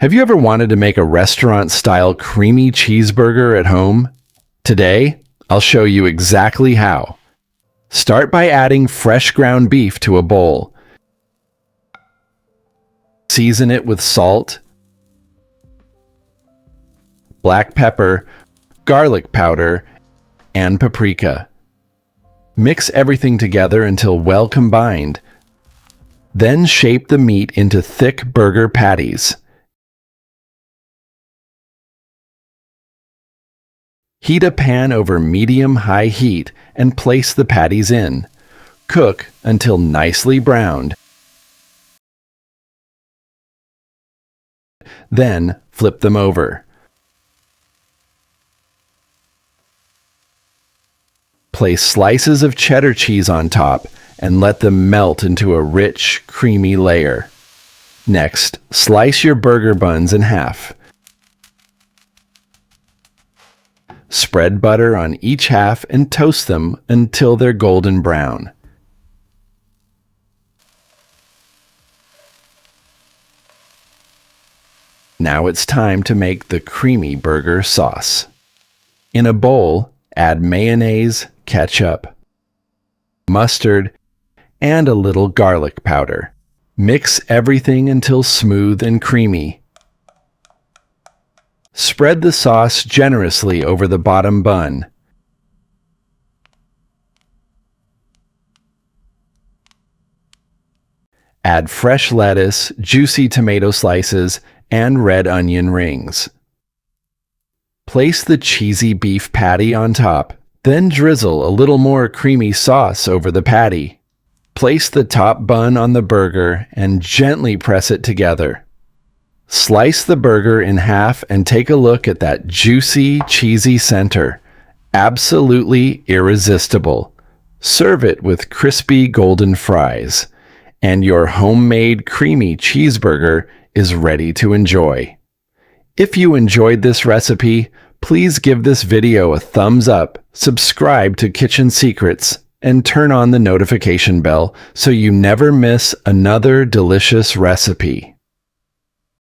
Have you ever wanted to make a restaurant-style creamy cheeseburger at home? Today, I'll show you exactly how. Start by adding fresh ground beef to a bowl. Season it with salt, black pepper, garlic powder, and paprika. Mix everything together until well combined. Then shape the meat into thick burger patties. Heat a pan over medium-high heat and place the patties in. Cook until nicely browned. Then flip them over. Place slices of cheddar cheese on top and let them melt into a rich, creamy layer. Next, slice your burger buns in half. Spread butter on each half and toast them until they're golden brown. Now it's time to make the creamy burger sauce. In a bowl, add mayonnaise, ketchup, mustard, and a little garlic powder. Mix everything until smooth and creamy. Spread the sauce generously over the bottom bun. Add fresh lettuce, juicy tomato slices, and red onion rings. Place the cheesy beef patty on top, then drizzle a little more creamy sauce over the patty. Place the top bun on the burger and gently press it together. Slice the burger in half and take a look at that juicy, cheesy center. Absolutely irresistible. Serve it with crispy golden fries, and your homemade creamy cheeseburger is ready to enjoy. If you enjoyed this recipe, please give this video a thumbs up, subscribe to Kitchen Secrets, and turn on the notification bell so you never miss another delicious recipe.